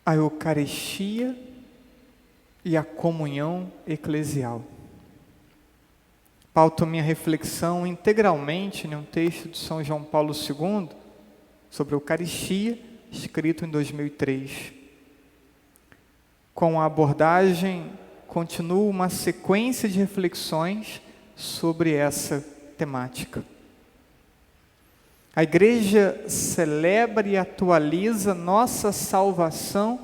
a Eucaristia e a comunhão eclesial. Pauto minha reflexão integralmente em um texto de São João Paulo II sobre a Eucaristia, escrito em 2003. Com a abordagem, continua uma sequência de reflexões sobre essa temática. A Igreja celebra e atualiza nossa salvação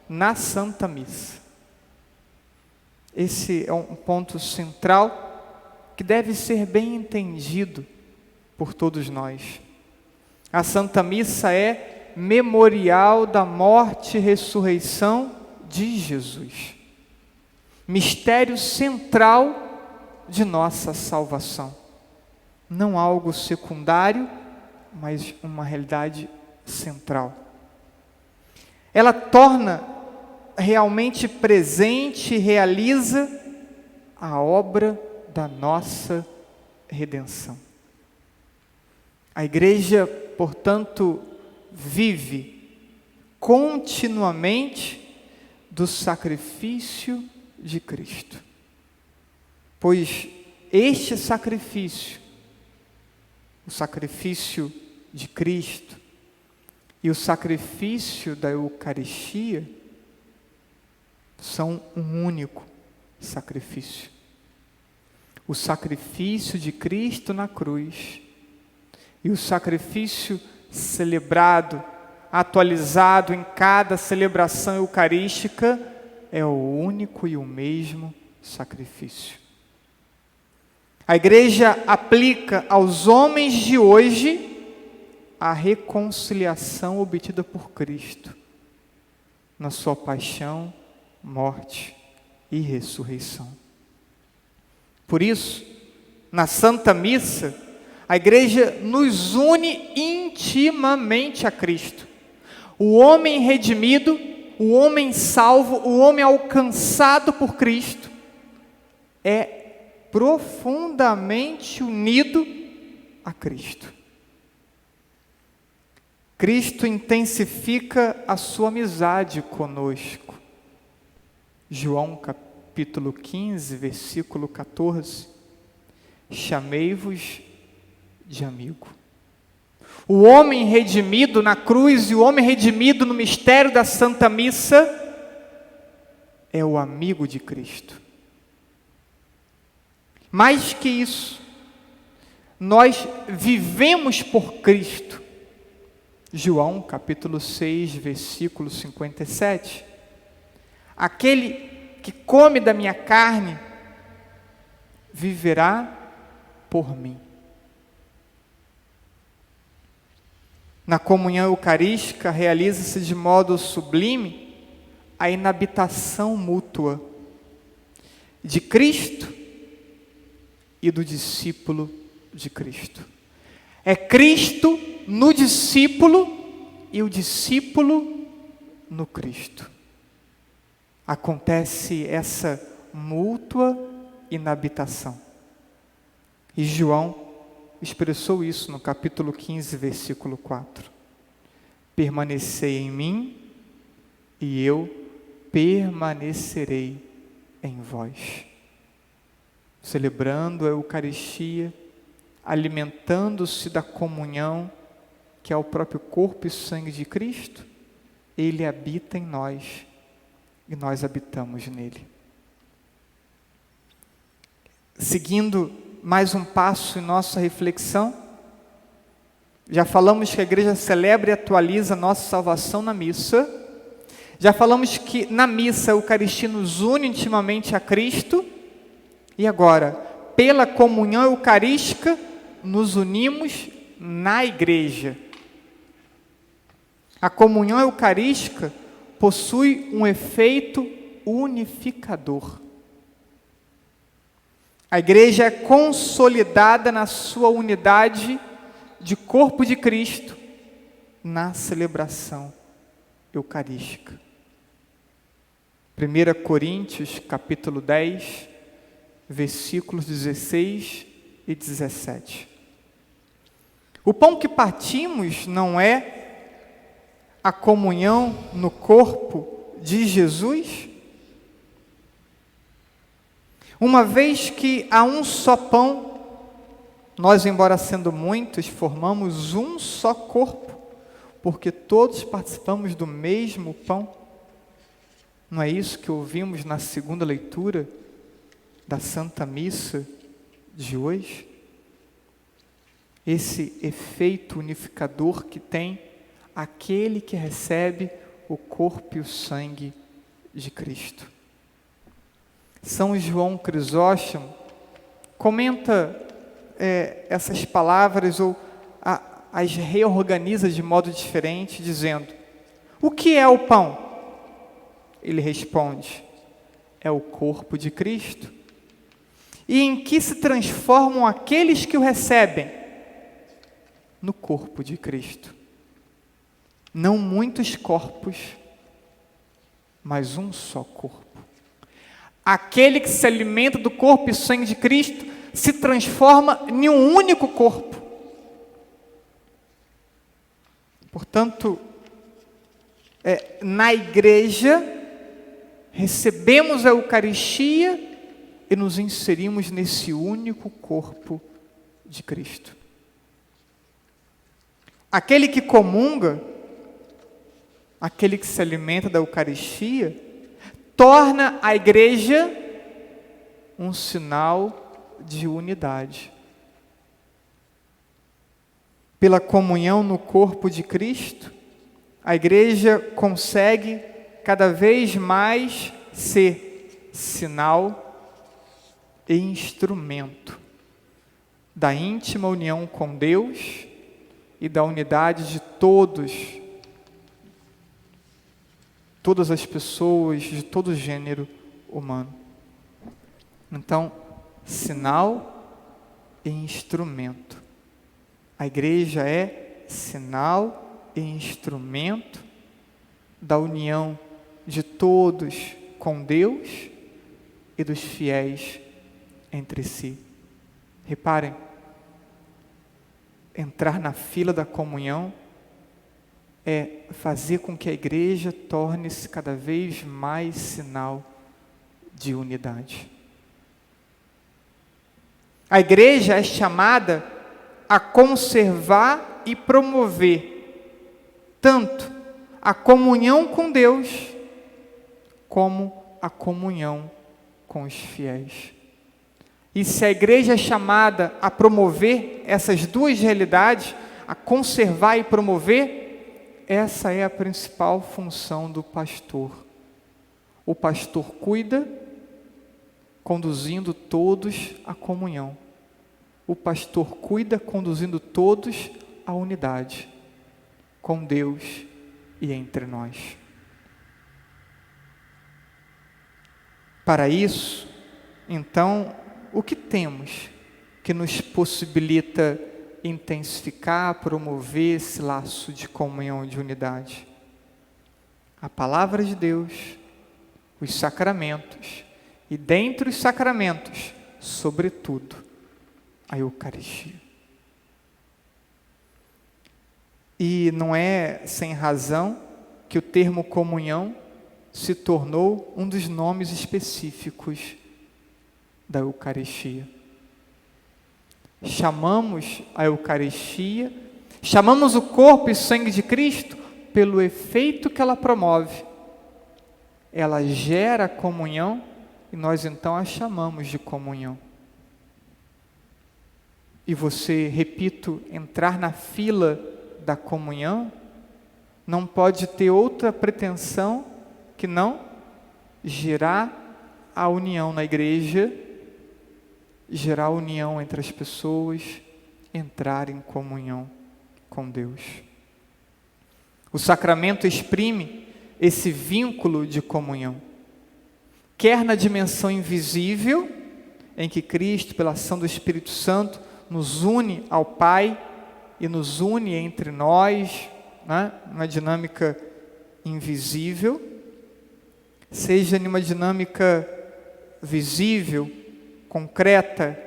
na Santa Missa. Esse é um ponto central que deve ser bem entendido por todos nós. A Santa Missa é memorial da morte e ressurreição de Jesus. Mistério central de nossa salvação. Não algo secundário, mas uma realidade central. Ela torna realmente presente e realiza a obra da nossa redenção. A Igreja, portanto, vive continuamente do sacrifício de Cristo. Pois este sacrifício, o sacrifício de Cristo e o sacrifício da Eucaristia, são um único sacrifício. O sacrifício de Cristo na cruz e o sacrifício celebrado, atualizado em cada celebração eucarística, é o único e o mesmo sacrifício. A Igreja aplica aos homens de hoje a reconciliação obtida por Cristo na sua paixão, morte e ressurreição. Por isso, na Santa Missa, a Igreja nos une intimamente a Cristo. O homem redimido, o homem salvo, o homem alcançado por Cristo é profundamente unido a Cristo. Cristo intensifica a sua amizade conosco. João capítulo 15, versículo 14. Chamei-vos de amigo. O homem redimido na cruz e o homem redimido no mistério da Santa Missa é o amigo de Cristo. Mais que isso, nós vivemos por Cristo. João capítulo 6, versículo 57. Aquele que come da minha carne viverá por mim. Na comunhão eucarística realiza-se de modo sublime a inabitação mútua de Cristo e do discípulo de Cristo. É Cristo no discípulo e o discípulo no Cristo. Acontece essa mútua inabitação. E João expressou isso no capítulo 15, versículo 4. Permanecei em mim e eu permanecerei em vós. Celebrando a Eucaristia, alimentando-se da comunhão, que é o próprio corpo e sangue de Cristo, Ele habita em nós e nós habitamos nele. Seguindo mais um passo em nossa reflexão, já falamos que a Igreja celebra e atualiza a nossa salvação na missa, já falamos que na missa a Eucaristia nos une intimamente a Cristo, e agora, pela comunhão eucarística, nos unimos na Igreja. A comunhão eucarística possui um efeito unificador. A Igreja é consolidada na sua unidade de corpo de Cristo na celebração eucarística. 1 Coríntios, capítulo 10, versículos 16 e 17. O pão que partimos não é a comunhão no corpo de Jesus? Uma vez que há um só pão, nós, embora sendo muitos, formamos um só corpo, porque todos participamos do mesmo pão. Não é isso que ouvimos na segunda leitura da Santa Missa de hoje? Esse efeito unificador que tem aquele que recebe o corpo e o sangue de Cristo. São João Crisóstomo comenta essas palavras ou as reorganiza de modo diferente, dizendo: o que é o pão? Ele responde: é o corpo de Cristo. E em que se transformam aqueles que o recebem? No corpo de Cristo. Não muitos corpos, mas um só corpo. Aquele que se alimenta do corpo e sangue de Cristo se transforma em um único corpo. Portanto, na igreja, recebemos a Eucaristia e nos inserimos nesse único corpo de Cristo. Aquele que comunga, aquele que se alimenta da Eucaristia, torna a igreja um sinal de unidade. Pela comunhão no corpo de Cristo, a igreja consegue cada vez mais ser sinal e instrumento da íntima união com Deus e da unidade de todas as pessoas, de todo gênero humano. Então, sinal e instrumento. A igreja é sinal e instrumento da união de todos com Deus e dos fiéis entre si. Reparem, entrar na fila da comunhão é fazer com que a igreja torne-se cada vez mais sinal de unidade. A igreja é chamada a conservar e promover tanto a comunhão com Deus como a comunhão com os fiéis. E se a igreja é chamada a promover essas duas realidades, a conservar e promover, essa é a principal função do pastor. O pastor cuida, conduzindo todos à comunhão. O pastor cuida, conduzindo todos à unidade, com Deus e entre nós. Para isso, então, o que temos que nos possibilita intensificar, promover esse laço de comunhão e de unidade? A palavra de Deus, os sacramentos, e dentre os sacramentos, sobretudo, a Eucaristia. E não é sem razão que o termo comunhão se tornou um dos nomes específicos da Eucaristia. Chamamos a Eucaristia, chamamos o corpo e sangue de Cristo pelo efeito que ela promove. Ela gera comunhão e nós então a chamamos de comunhão. E você, repito, entrar na fila da comunhão não pode ter outra pretensão que não gerar a união na igreja, gerar a união entre as pessoas, entrar em comunhão com Deus. O sacramento exprime esse vínculo de comunhão, quer na dimensão invisível, em que Cristo, pela ação do Espírito Santo, nos une ao Pai e nos une entre nós, né, numa dinâmica invisível, seja numa dinâmica visível, concreta,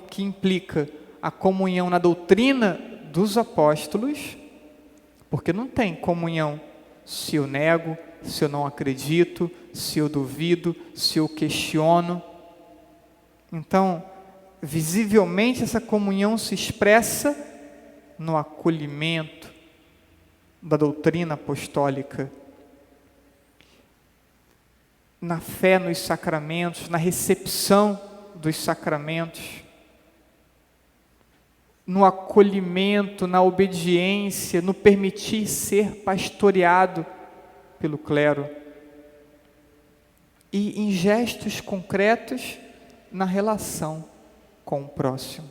que implica a comunhão na doutrina dos apóstolos, Porque não tem comunhão se eu nego, se eu não acredito, se eu duvido, se eu questiono. Então, visivelmente essa comunhão se expressa no acolhimento da doutrina apostólica, na fé nos sacramentos, na recepção dos sacramentos, no acolhimento, na obediência, no permitir ser pastoreado pelo clero, e em gestos concretos na relação com o próximo.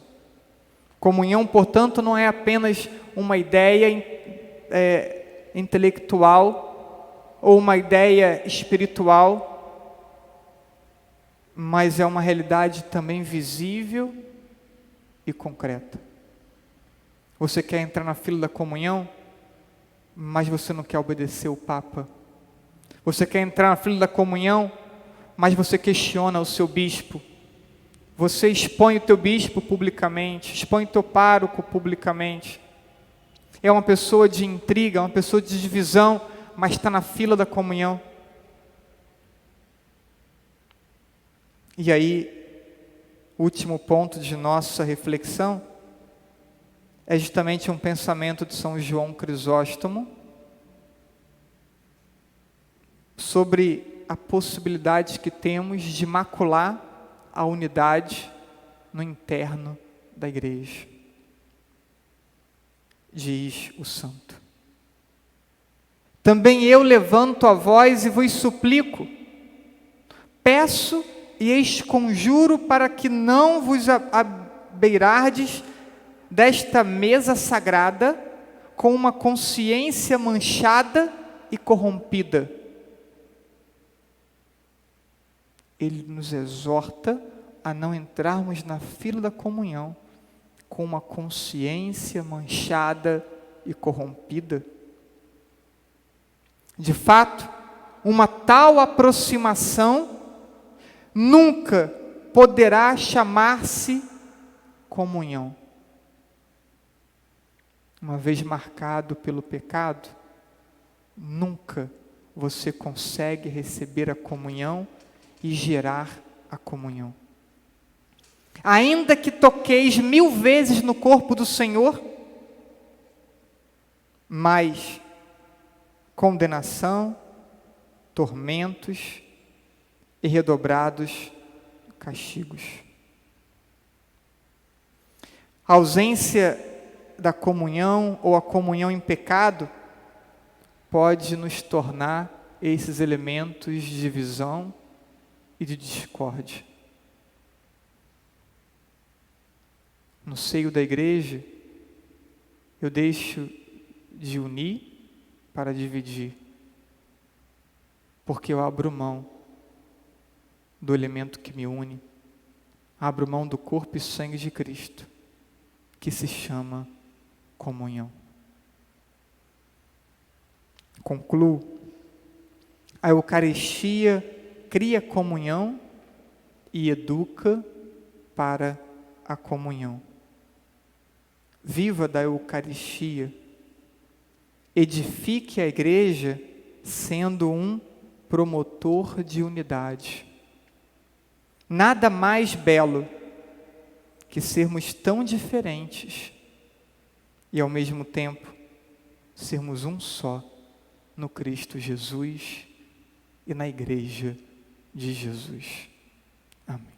Comunhão, portanto, não é apenas uma ideia intelectual ou uma ideia espiritual, mas é uma realidade também visível e concreta. Você quer entrar na fila da comunhão, mas você não quer obedecer o Papa. Você quer entrar na fila da comunhão, mas você questiona o seu bispo. Você expõe o teu bispo publicamente, expõe o teu pároco publicamente. É uma pessoa de intriga, uma pessoa de divisão, mas está na fila da comunhão. E aí, o último ponto de nossa reflexão é justamente um pensamento de São João Crisóstomo sobre a possibilidade que temos de macular a unidade no interno da igreja. Diz o santo: também eu levanto a voz e vos suplico, peço e exconjuro para que não vos abeirardes desta mesa sagrada com uma consciência manchada e corrompida. Ele nos exorta a não entrarmos na fila da comunhão com uma consciência manchada e corrompida. De fato, uma tal aproximação nunca poderá chamar-se comunhão. Uma vez marcado pelo pecado, nunca você consegue receber a comunhão e gerar a comunhão. Ainda que toqueis 1000 vezes no corpo do Senhor, mas condenação, tormentos e redobrados castigos. A ausência da comunhão ou a comunhão em pecado pode nos tornar esses elementos de divisão e de discórdia. No seio da igreja, eu deixo de unir para dividir, porque eu abro mão do elemento que me une, abro mão do corpo e sangue de Cristo, que se chama comunhão. Concluo. A Eucaristia cria comunhão e educa para a comunhão. Viva da Eucaristia. Edifique a igreja sendo um promotor de unidade. Nada mais belo que sermos tão diferentes e ao mesmo tempo sermos um só no Cristo Jesus e na igreja de Jesus. Amém.